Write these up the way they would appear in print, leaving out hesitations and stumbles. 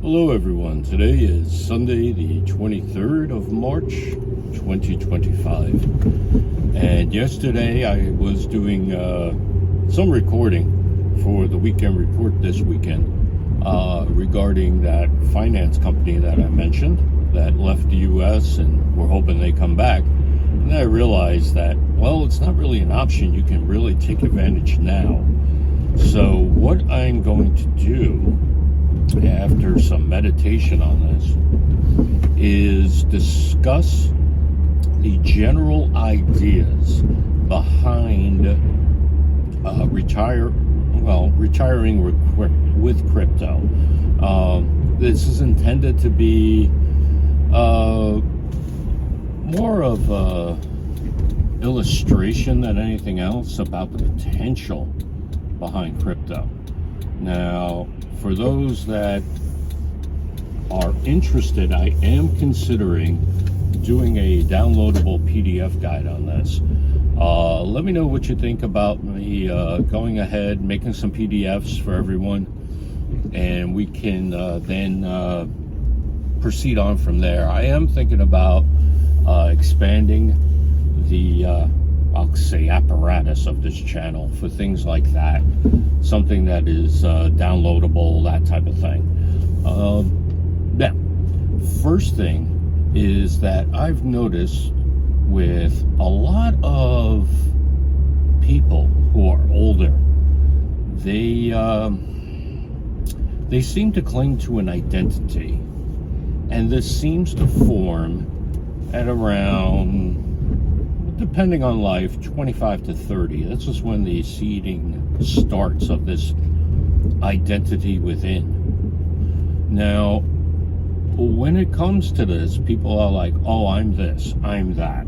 Hello everyone, today is Sunday the 23rd of March 2025, and yesterday I was doing some recording for the weekend report this weekend regarding that finance company that I mentioned that left the US and we're hoping they come back. And I realized that, well, it's not really an option. You can really take advantage now. So what I'm going to do after some meditation on this is discuss the general ideas behind retiring with crypto. This is intended to be more of a illustration than anything else about the potential behind crypto. Now, for those that are interested, I am considering doing a downloadable PDF guide on this. Let me know what you think about me going ahead, making some PDFs for everyone, and we can then proceed on from there. I am thinking about expanding the I'll say apparatus of this channel for things like that, something that is downloadable, that type of thing. Now, first thing is that I've noticed with a lot of people who are older, they seem to cling to an identity, and this seems to form at around, depending on life, 25 to 30. That's just when the seeding starts of this identity within. Now, when it comes to this, people are like, oh, I'm this, I'm that.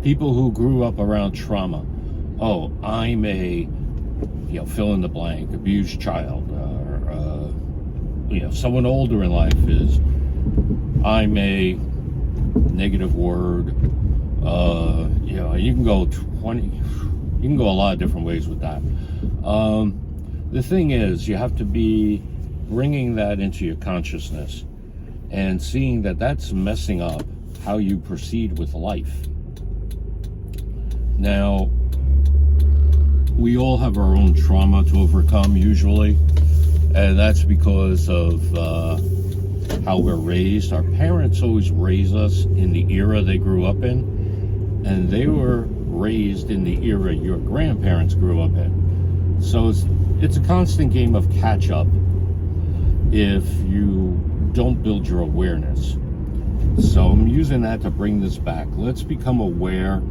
People who grew up around trauma, oh, I'm a, fill in the blank, abused child. Someone older in life is, I'm a negative word. You can go a lot of different ways with that. The thing is, you have to be bringing that into your consciousness and seeing that that's messing up how you proceed with life. Now, we all have our own trauma to overcome usually, and that's because of how we're raised. Our parents always raise us in the era they grew up in, and they were raised in the era your grandparents grew up in. So it's a constant game of catch up if you don't build your awareness. So I'm using that to bring this back. Let's become aware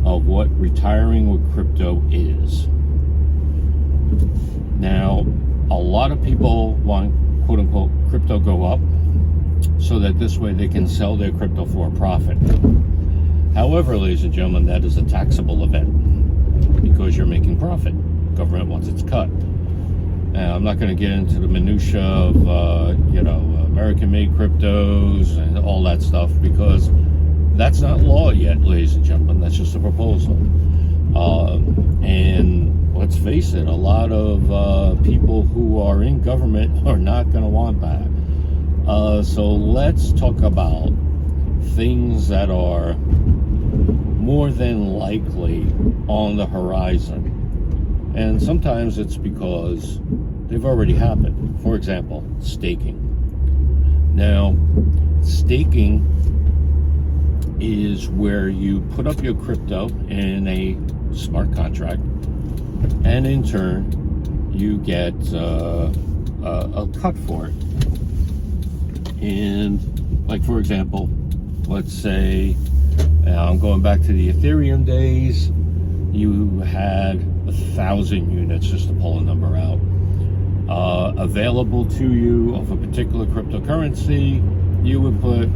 of what retiring with crypto is. Now, a lot of people want, quote unquote, crypto go up so that this way they can sell their crypto for a profit. However, ladies and gentlemen, that is a taxable event because you're making profit. Government wants its cut. Now, I'm not going to get into the minutia of, American-made cryptos and all that stuff, because that's not law yet, ladies and gentlemen. That's just a proposal. And let's face it, a lot of people who are in government are not going to want that. So let's talk about things that are more than likely on the horizon. And sometimes it's because they've already happened. For example, staking. Now, staking is where you put up your crypto in a smart contract, and in turn, you get a cut for it. And, like, for example, let's say, I'm going back to the Ethereum days, you had 1,000 units, just to pull a number out, available to you of a particular cryptocurrency. You would put,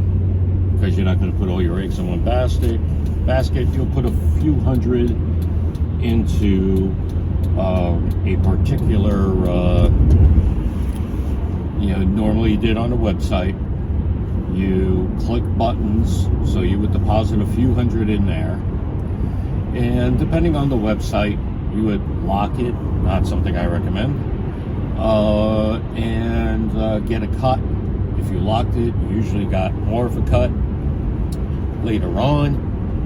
because you're not going to put all your eggs in one basket, you'll put a few hundred into a particular, normally you did on a website. You click buttons, so you would deposit a few hundred in there, and depending on the website, you would lock it, not something I recommend, and get a cut. If you locked it, you usually got more of a cut. Later on,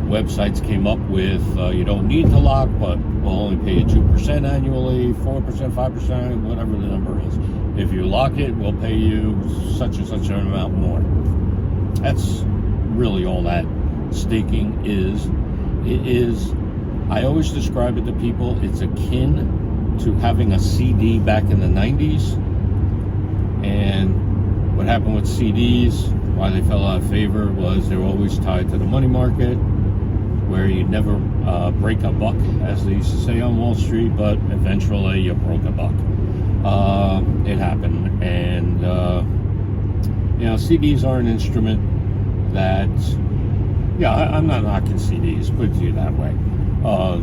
websites came up with you don't need to lock, but we'll only pay you 2% annually, 4%, 5%, whatever the number is. If you lock it, we'll pay you such and such an amount more. That's really all that staking is. It is, I always describe it to people, it's akin to having a CD back in the 90s. And what happened with CDs, why they fell out of favor, was they were always tied to the money market, where you never break a buck, as they used to say on Wall Street, but eventually you broke a buck. It happened. And, CDs are an instrument that, I'm not knocking CDs, put it to you that way.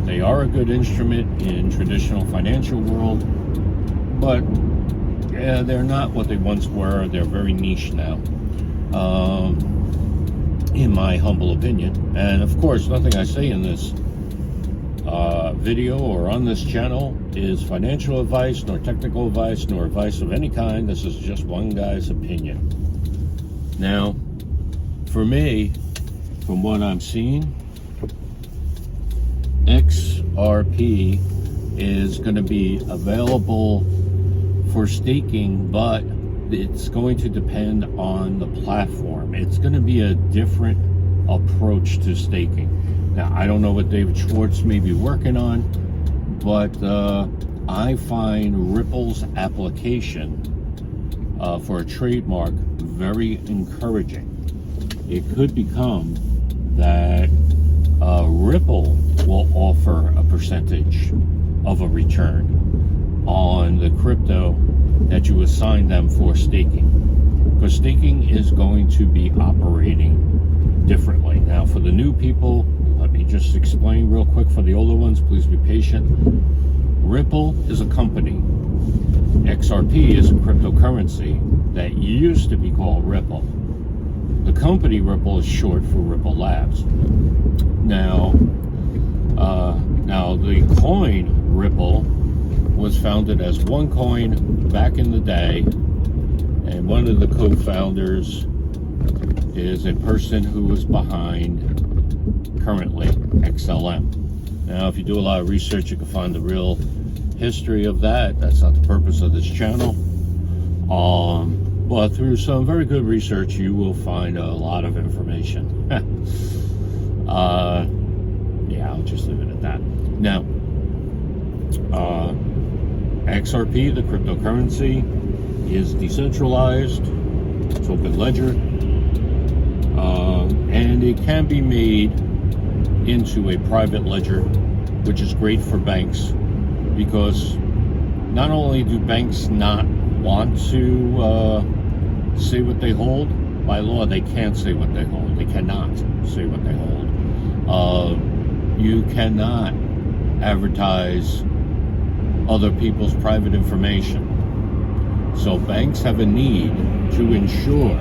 They are a good instrument in traditional financial world, but they're not what they once were. They're very niche now, in my humble opinion. And of course, nothing I say in this video or on this channel is financial advice, nor technical advice, nor advice of any kind. This is just one guy's opinion. Now, for me, from what I'm seeing, XRP is going to be available for staking, but it's going to depend on the platform. It's going to be a different approach to staking. Now, I don't know what David Schwartz may be working on, but I find Ripple's application for a trademark very encouraging. It could become that Ripple will offer a percentage of a return on the crypto that you assign them for staking, because staking is going to be operating differently. Now, for the new people, let me just explain real quick. For the older ones, please be patient. Ripple is a company. XRP is a cryptocurrency that used to be called Ripple. The company Ripple is short for Ripple Labs. Now the coin Ripple was founded as OneCoin back in the day, and one of the co-founders is a person who was behind currently XLM. Now, if you do a lot of research, you can find the real history of that. That's not the purpose of this channel. But through some very good research, you will find a lot of information. I'll just leave it at that. Now, XRP, the cryptocurrency, is decentralized. It's open ledger. And it can be made into a private ledger, which is great for banks, because not only do banks not want to say what they hold, by law they can't say what they hold. They cannot say what they hold. You cannot advertise other people's private information. So banks have a need to ensure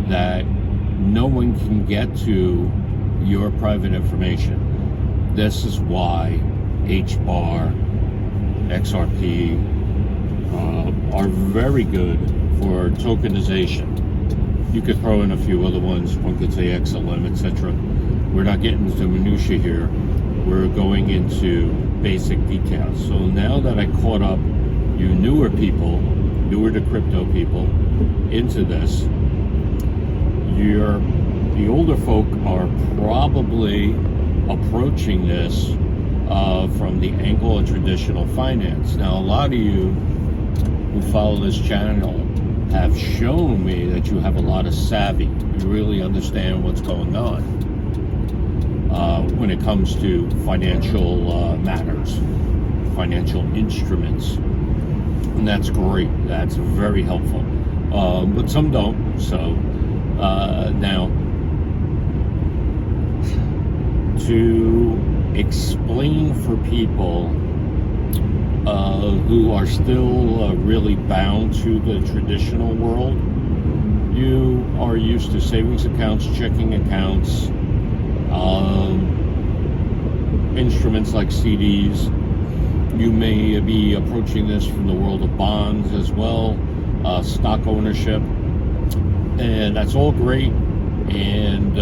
that no one can get to your private information. This is why HBAR, XRP are very good for tokenization. You could throw in a few other ones. One could say XLM, etc. We're not getting into minutiae here. We're going into basic details. So now that I caught up you newer people, newer to crypto people, into this, the older folk are probably approaching this from the angle of traditional finance. Now, a lot of you who follow this channel have shown me that you have a lot of savvy. You really understand what's going on when it comes to financial matters, financial instruments. And that's great. That's very helpful. But some don't. So now, to explain for people who are still really bound to the traditional world, you are used to savings accounts, checking accounts, instruments like CDs. You may be approaching this from the world of bonds as well. stock ownership, and that's all great. And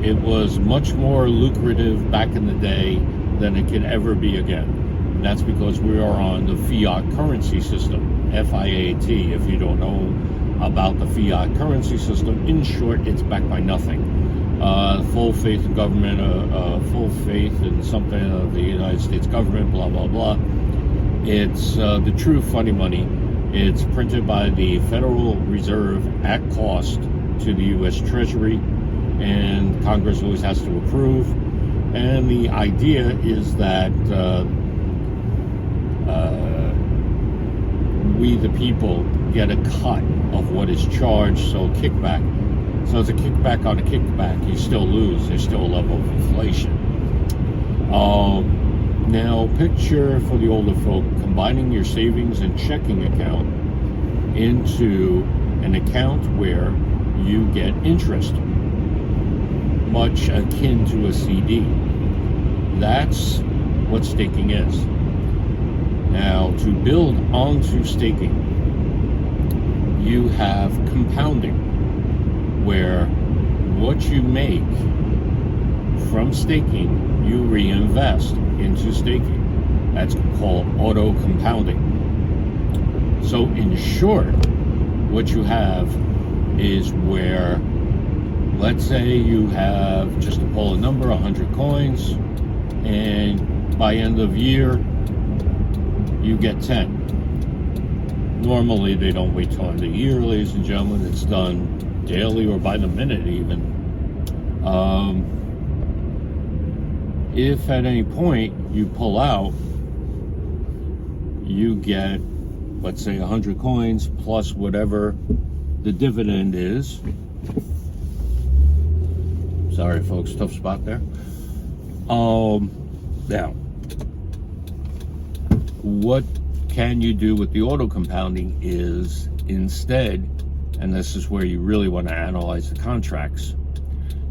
it was much more lucrative back in the day than it can ever be again. And that's because we are on the fiat currency system, FIAT. If you don't know about the fiat currency system, in short, it's backed by nothing. Full faith in government, full faith in something of the United States government, blah, blah, blah. It's the true funny money. It's printed by the Federal Reserve at cost to the U.S. Treasury, and Congress always has to approve. And the idea is that we, the people, get a cut of what is charged, so kickback. So it's a kickback on a kickback. You still lose. There's still a level of inflation. Now, picture for the older folk combining your savings and checking account into an account where you get interest, much akin to a CD. That's what staking is. Now, to build onto staking, you have compounding, where what you make from staking, you reinvest into staking. That's called auto compounding. So in short, what you have is where, let's say you have, just to pull a number, 100 coins, and by end of year, you get 10. Normally, they don't wait till end of year, ladies and gentlemen. It's done daily or by the minute even. If at any point you pull out, you get, let's say, 100 coins plus whatever the dividend is. Sorry, folks, tough spot there. Now, what can you do with the auto compounding is instead, and this is where you really want to analyze the contracts,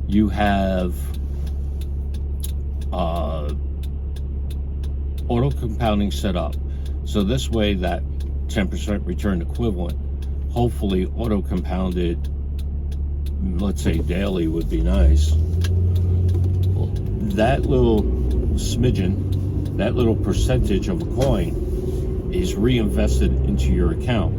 you have auto compounding set up. So this way, that 10% return equivalent, hopefully auto compounded, let's say daily would be nice. That little smidgen, that little percentage of a coin is reinvested into your account.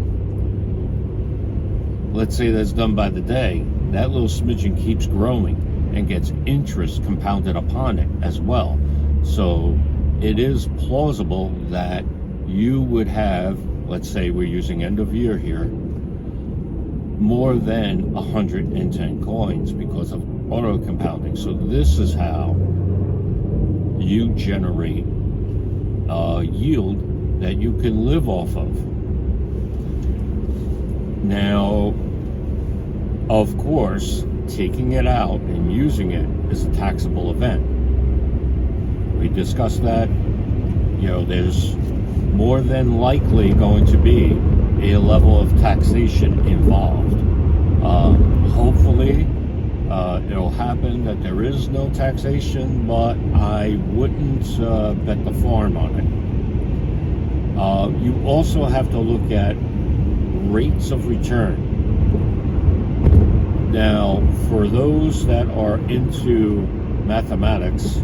Let's say that's done by the day. That little smidgen keeps growing and gets interest compounded upon it as well. So it is plausible that you would have, let's say we're using end of year here, more than 110 coins because of auto compounding. So this is how you generate yield that you can live off of. Now, of course, taking it out and using it is a taxable event. We discussed that. You know, there's more than likely going to be a level of taxation involved. Hopefully, it'll happen that there is no taxation, but I wouldn't bet the farm on it. You also have to look at rates of return. Now, for those that are into mathematics,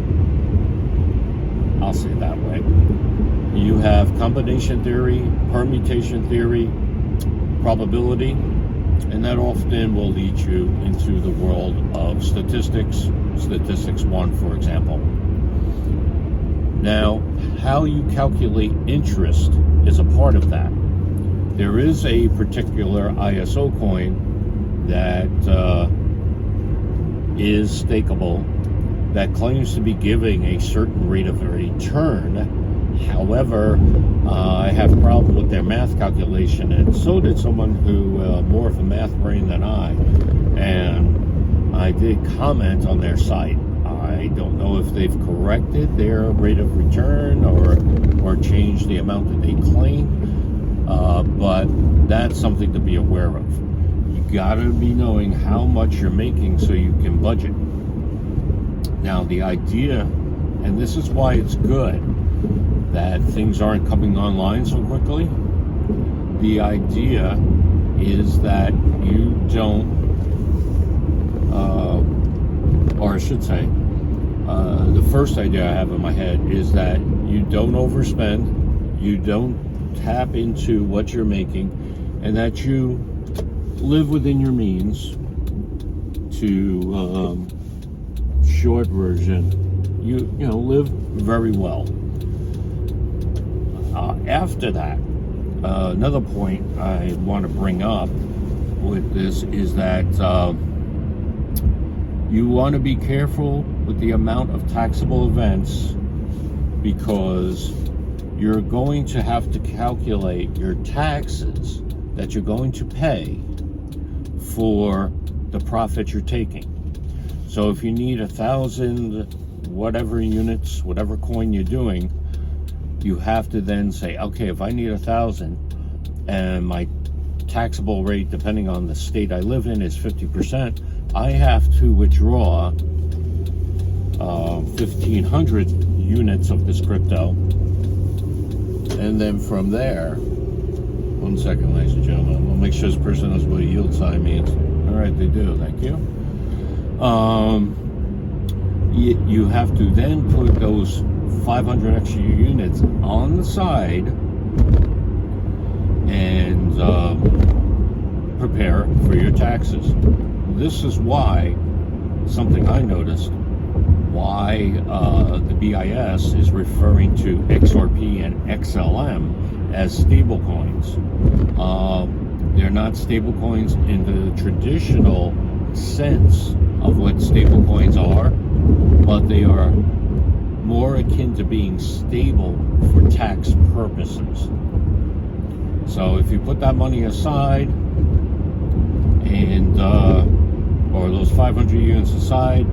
I'll say it that way, you have combination theory, permutation theory, probability, and that often will lead you into the world of statistics, statistics 1, for example. Now, how you calculate interest is a part of that. There is a particular ISO coin that is stakeable that claims to be giving a certain rate of return. However, I have a problem with their math calculation, and so did someone who more of a math brain than I. And I did comment on their site. I don't know if they've corrected their rate of return or changed the amount that they claim, but that's something to be aware of. You gotta be knowing how much you're making so you can budget. Now, the idea, and this is why it's good that things aren't coming online so quickly, the idea is that you don't, or I should say, the first idea I have in my head is that you don't overspend, you don't tap into what you're making, and that you live within your means. To short version, you live very well. After that, another point I want to bring up with this is that you want to be careful with the amount of taxable events, because you're going to have to calculate your taxes that you're going to pay for the profit you're taking. So if you need 1,000 whatever units, whatever coin you're doing, you have to then say, okay, if I need 1,000 and my taxable rate, depending on the state I live in, is 50%, I have to withdraw 1,500 units of this crypto. And then from there, one second, ladies and gentlemen, we'll make sure this person knows what a yield sign means. All right, they do. Thank you. You have to then put those 500 extra units on the side and prepare for your taxes. This is why, something I noticed, why the BIS is referring to XRP and XLM as stable coins. They're not stable coins in the traditional sense of what stable coins are, but they are more akin to being stable for tax purposes. So if you put that money aside and or those 500 units aside,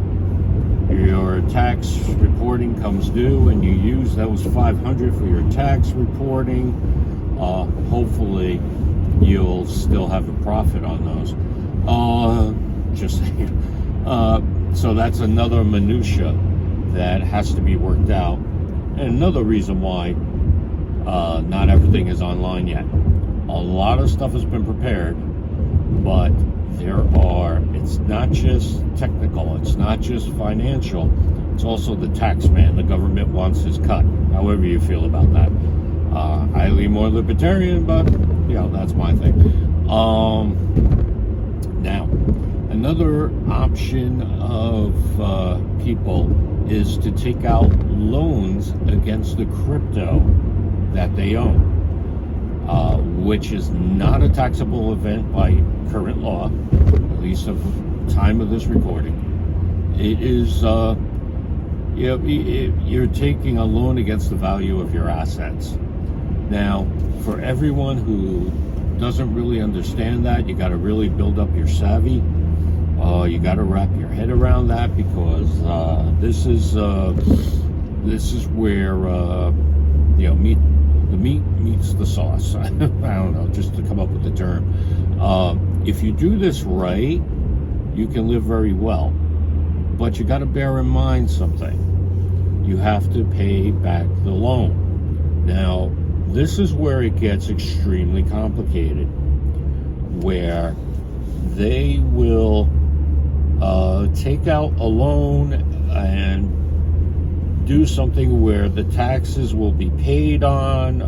your tax reporting comes due and you use those 500 for your tax reporting, hopefully you'll still have a profit on those. Just saying. So that's another minutia that has to be worked out. And another reason why not everything is online yet. A lot of stuff has been prepared, but it's not just technical, it's not just financial, it's also the tax man. The government wants his cut, however you feel about that. I lean more libertarian, but that's my thing. Now, another option of people is to take out loans against the crypto that they own, which is not a taxable event by current law, at least of the time of this recording. It is, you're taking a loan against the value of your assets. Now, for everyone who doesn't really understand that, you got to really build up your savvy. You got to wrap your head around that, because this is where the meat meets the sauce. I don't know, just to come up with the term. If you do this right, you can live very well, but you got to bear in mind something. You have to pay back the loan. Now, this is where it gets extremely complicated, where they will take out a loan and do something where the taxes will be paid on,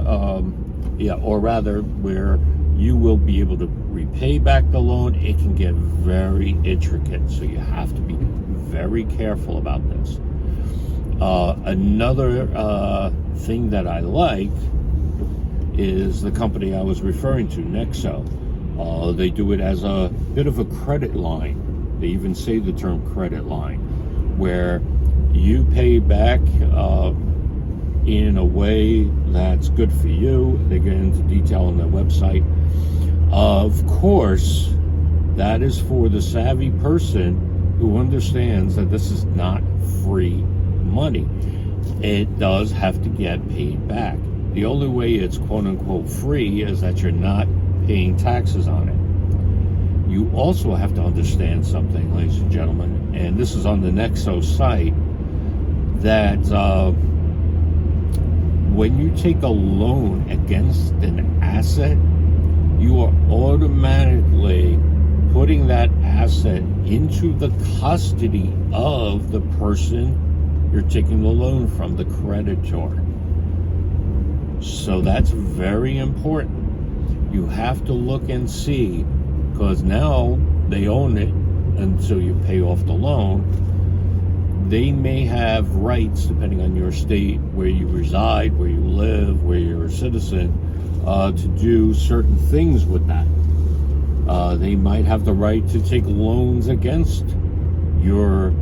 or rather where you will be able to repay back the loan. It can get very intricate, so you have to be very careful about this. Another thing that I like is the company I was referring to, Nexo. They do it as a bit of a credit line. They even say the term credit line, where you pay back in a way that's good for you. They get into detail on their website. Of course, that is for the savvy person who understands that this is not free money. It does have to get paid back. The only way it's quote-unquote free is that you're not paying taxes on it. You also have to understand something, ladies and gentlemen, and this is on the Nexo site, that when you take a loan against an asset, you are automatically putting that asset into the custody of the person you're taking the loan from, the creditor. So that's very important. You have to look and see, because now they own it until you pay off the loan. They may have rights, depending on your state, where you reside, where you live, where you're a citizen, to do certain things with that. They might have the right to take loans against the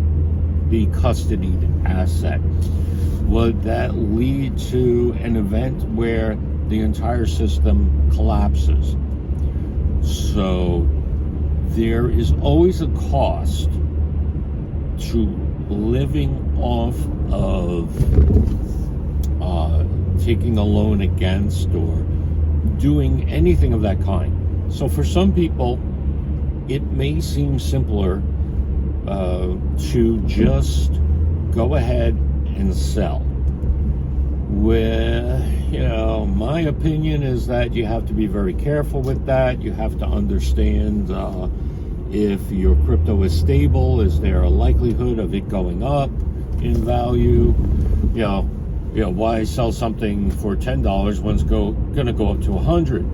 custodied asset. Would that lead to an event where the entire system collapses? So there is always a cost to living off of taking a loan against or doing anything of that kind. So for some people, it may seem simpler to just go ahead and sell. My opinion is that you have to be very careful with that. You have to understand if your crypto is stable, is there a likelihood of it going up in value? Why sell something for $10 when it's going to go up to $100?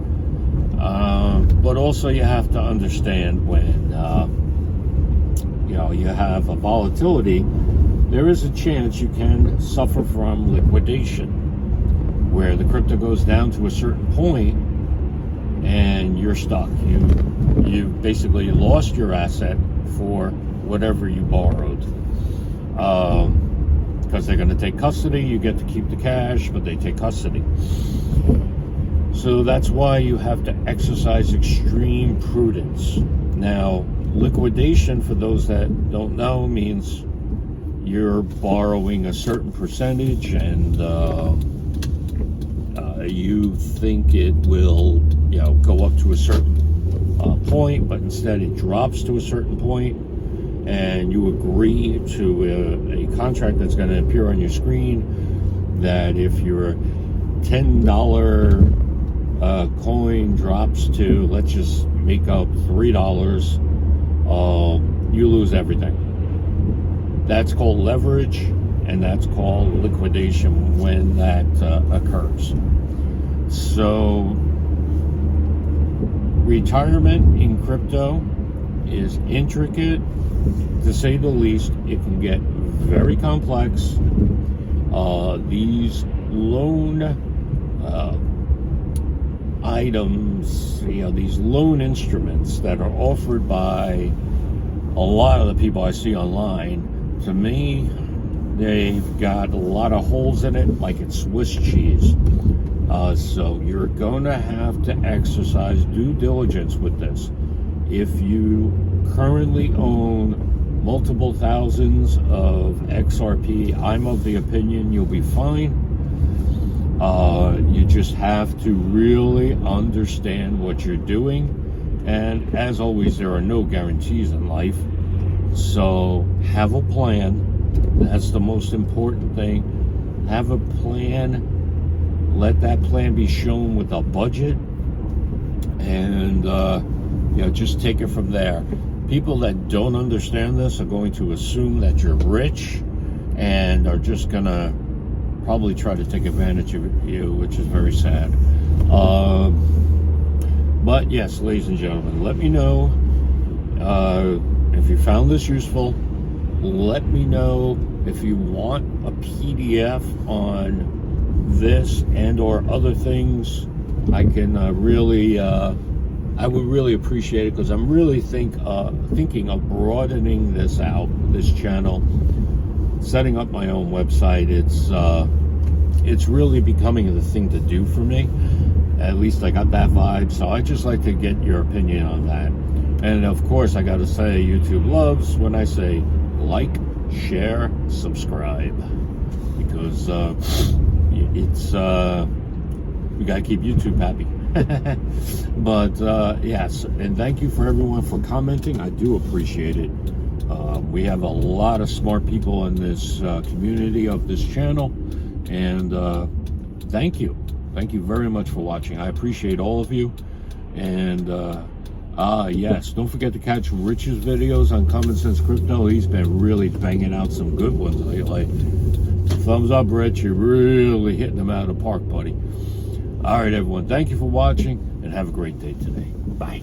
But also you have to understand when you have a volatility, there is a chance you can suffer from liquidation, where the crypto goes down to a certain point and you're stuck. You basically lost your asset for whatever you borrowed, because they're going to take custody. You get to keep the cash, but they take custody. So that's why you have to exercise extreme prudence. Now, liquidation, for those that don't know, means you're borrowing a certain percentage, and you think it will, go up to a certain point, but instead it drops to a certain point, and you agree to a contract that's going to appear on your screen that if your $10 coin drops to, let's just make up $3, you lose everything. That's called leverage, and that's called liquidation when that occurs. So retirement in crypto is intricate, to say the least. It can get very complex. These loan items, these loan instruments that are offered by a lot of the people I see online, to me, they've got a lot of holes in it, like it's Swiss cheese. So you're going to have to exercise due diligence with this. If you currently own multiple thousands of XRP, I'm of the opinion you'll be fine. You just have to really understand what you're doing. And as always, there are no guarantees in life. So have a plan. That's the most important thing. Have a plan. Let that plan be shown with a budget. And, just take it from there. People that don't understand this are going to assume that you're rich and are just going to probably try to take advantage of you, which is very sad. But yes, ladies and gentlemen, let me know if you found this useful. Let me know if you want a PDF on this and or other things. I can I would really appreciate it, because I'm really thinking of broadening this out, this channel, setting up my own website. It's really becoming the thing to do for me. At least I got that vibe. So I just like to get your opinion on that. And of course, I got to say, YouTube loves when I say like, share, subscribe, because it's we got to keep YouTube happy. But yes, and thank you for everyone for commenting. I do appreciate it. We have a lot of smart people in this community of this channel, and thank you very much for watching. I appreciate all of you. And yes, don't forget to catch Rich's videos on Common Sense Crypto. He's been really banging out some good ones lately. Thumbs up, Rich. You're really hitting them out of the park, buddy. All right, everyone. Thank you for watching, and have a great day today. Bye.